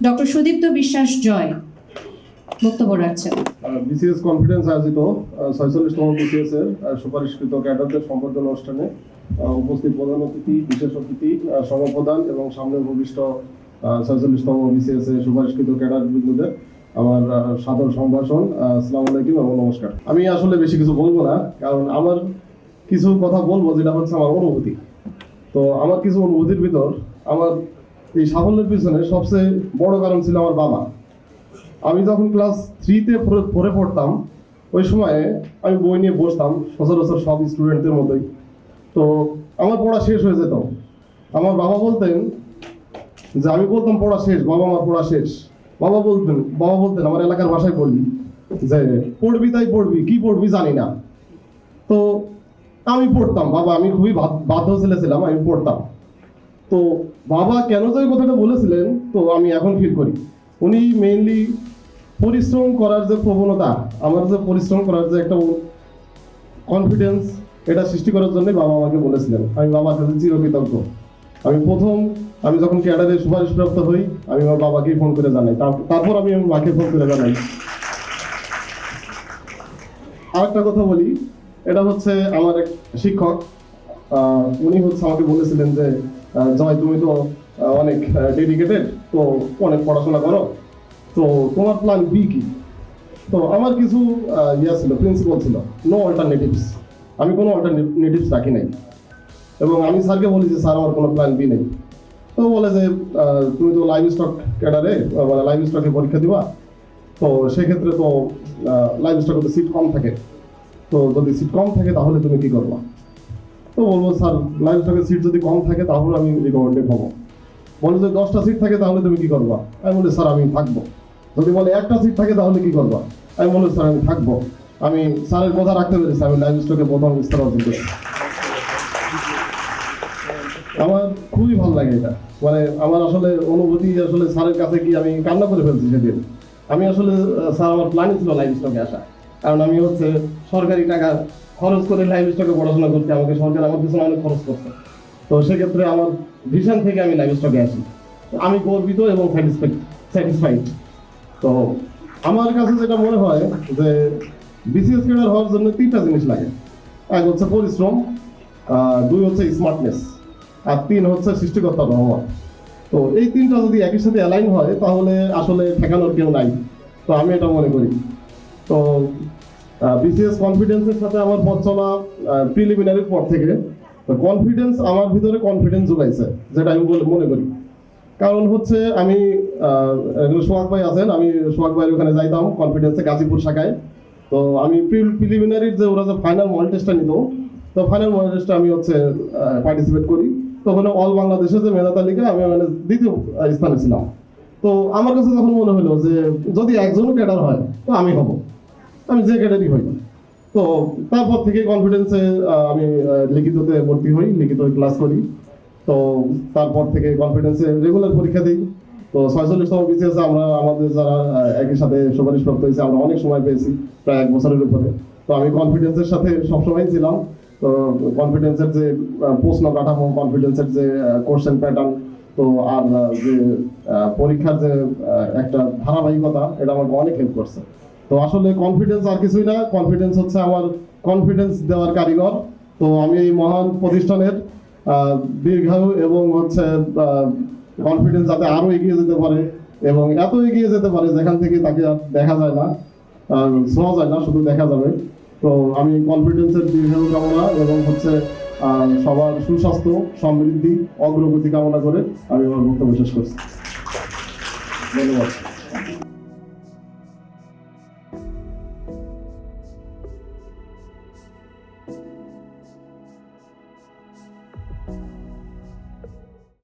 Doctor Sudipta বিশ্বাস জয় বক্তব্য রাখছেন। বিসিএস কনফিডেন্স আয়োজিত 46তম বিসিএস এর সুপারিশকৃত ক্যাডারদের সম্বর্ধনা অনুষ্ঠানে উপস্থিত প্রধান অতিথি, বিশেষ অতিথি, সমাপ্রদান এবং সামনে ভবিষ্য 46তম বিসিএস এর সুপারিশকৃত ক্যাডার বৃন্দদের আমার সাদর সম্ভাষণ। আসসালামু আলাইকুম এবং নমস্কার। আমি আসলে বেশি কিছু বলবো না, কারণ আমার কিছু কথা বলবো যেটা হচ্ছে আমার অনুভূতি। তো আমার কিছু অনুভূতির ভিতর আমার এই সাফল্যের পিছনে সবচেয়ে বড় কারণ ছিল আমার বাবা। আমি যখন ক্লাস 3-তে পড়ে পড়তাম, ওই সময়ে আমি বই নিয়ে বসতাম সচরাচর সব স্টুডেন্টদের মতোই। তো আমার পড়া শেষ হয়ে যেত। আমার বাবা বলতেন যে, আমি বলতাম পড়া শেষ, বাবা আমার পড়া শেষ। বাবা বলতেন আমার এলাকার ভাষায় পড়বি, যে পড়বি তাই পড়বি, কি পড়বি জানি না। তো আমি পড়তাম, বাবা আমি খুবই বাধ্য ছেলে ছিলাম, আমি পড়তাম। তো বাবা কেন যে কথাটা বলেছিলেন, তো আমি এখন ফিল করি উনি মেইনলি পরিশ্রম করার যে প্রবণতা, আমার যে পরিশ্রম করার যে একটা কনফিডেন্স, এটা সৃষ্টি করার জন্যই বাবা আমাকে বলেছিলেন। আমি বাবার কাছে চিরকৃতজ্ঞ। আমি যখন ক্যাডারে সুপারিশপ্রাপ্ত হই, আমি আমার বাবাকেই ফোন করে জানাই, তারপর আমি আমার মাকে ফোন করে জানাই। আরেকটা কথা বলি, এটা হচ্ছে আমার এক শিক্ষক, উনি হচ্ছে আমাকে বলেছিলেন যে, জয় তুমি তো অনেক ডেডিকেটেড, তো অনেক পড়াশোনা করো, তো তোমার প্ল্যান বি কি? তো আমার কিছু ছিল, প্রিন্সিপাল ছিল, নো অল্টারনেটিভস। আমি কোনো অল্টারনেটিভস রাখি নাই, এবং আমি স্যারকে বলি যে স্যার আমার কোনো প্ল্যান বি নেই। তো বলে যে তুমি তো লাইভ স্টক ক্যাডারে, মানে লাইভ স্টকে পরীক্ষা দিবা, তো সেক্ষেত্রে তো লাইভ স্টকে তো সিট কম থাকে, তো যদি সিট কম থাকে তাহলে তুমি কি করবা? তো বলবো স্যার লাইভ স্টকের সিট যদি কম থাকে তাহলে আমি রিকমেন্ডেড হবো। বলে যে 10টা সিট থাকে তাহলে তুমি কি করবা? আমি বলি স্যার আমি থাকবো। যদি বলে 1টা সিট থাকে তাহলে কি করবা? আমি বলি স্যার আমি থাকবো। আমি স্যারের কথা রাখতে পেরেছি, আমি লাইভ স্টকে প্রথম স্তর অর্জন করেছি। আমার খুবই ভালো লাগে এটা, মানে আমার আসলে অনুভূতি, আসলে স্যারের কাছে গিয়ে আমি কান্না করে ফেলছি সেদিন। আমি আসলে স্যার আমার প্ল্যানই ছিল লাইভ স্টকে আসা, কারণ আমি হচ্ছে সরকারি টাকা খরচ করে লাইভ স্টকে পড়াশোনা করছি, আমাকে সরকার আমার পিছনে অনেক খরচ করছে। তো সেক্ষেত্রে আমার ভিশন থেকে আমি লাইভ স্টকে আসি, আমি গর্বিত এবং স্যাটিসফাইড। তো আমার কাছে যেটা মনে হয় যে বিসিএস ক্যাডার হওয়ার জন্য 3টা জিনিস লাগে। এক হচ্ছে পরিশ্রম, 2 হচ্ছে স্মার্টনেস, আর 3 হচ্ছে সৃষ্টিকর্তার রহমত। তো এই 3টা যদি একই সাথে অ্যালাইন হয় তাহলে আসলে ঠেকানোর কেউ নাই, তো আমি এটা মনে করি। তো বিসিএস কনফিডেন্সের সাথে আমার পথ চলা প্রিলিমিনারির পর থেকে, তো কনফিডেন্স আমার ভিতরে কনফিডেন্স জোগাইছে, যেটা আমি মনে করি। কারণ হচ্ছে আমি সোহাগ ভাই আছেন, আমি সোহাগ ভাইয়ের ওখানে যাইতাম কনফিডেন্সে, গাজীপুর শাখায়। তো আমি প্রিলিমিনারির যে ওরা যে ফাইনাল মডেল টেস্টটা নিত, তো ফাইনাল মডেল টেস্টে আমি হচ্ছে পার্টিসিপেট করি। তো ওখানে অল বাংলাদেশে যে মেধা তালিকা, আমি মানে 2য় স্থানে ছিলাম। তো আমার কাছে যখন মনে হলো যে যদি একজনও ক্যাডার হয় তো আমি হব, আমি যে ক্যাডারই হই। তো তারপর থেকে কনফিডেন্সে আমি লিখিততে ভর্তি হই, লিখিত ক্লাস করি। তো তারপর থেকে কনফিডেন্সে রেগুলার পরীক্ষা দিই। তো 46তম বিসিএস আমরা আমাদের যারা একই সাথে সুপারিশপ্রাপ্ত হয়েছে, আমরা অনেক সময় পেয়েছি, প্রায় 1 বছরের উপরে। তো আমি কনফিডেন্সের সাথে সবসময় ছিলাম। তো কনফিডেন্সের যে প্রশ্ন কাঠামো, কনফিডেন্সের যে কোশ্চেন প্যাটার্ন, তো আর যে পরীক্ষার যে একটা ধারাবাহিকতা, এটা আমাকে অনেক হেল্প করছে। তো আসলে কনফিডেন্স আর কিছুই না, কনফিডেন্স হচ্ছে আমার কনফিডেন্স দেওয়ার কারিগর। তো আমি এই মহান প্রতিষ্ঠানের দীর্ঘায়ু এবং হচ্ছে কনফিডেন্স যাতে আরো এগিয়ে যেতে পারে, এবং এত এগিয়ে যেতে পারে যেখান থেকে তাকে দেখা যায় না, ছোঁয়া যায় না, শুধু দেখা যাবে। তো আমি কনফিডেন্সের দীর্ঘায়ু কামনা এবং হচ্ছে সবার সুস্বাস্থ্য, সমৃদ্ধি, অগ্রগতি কামনা করে আমি আমার বক্তব্য শেষ করছি। ধন্যবাদ।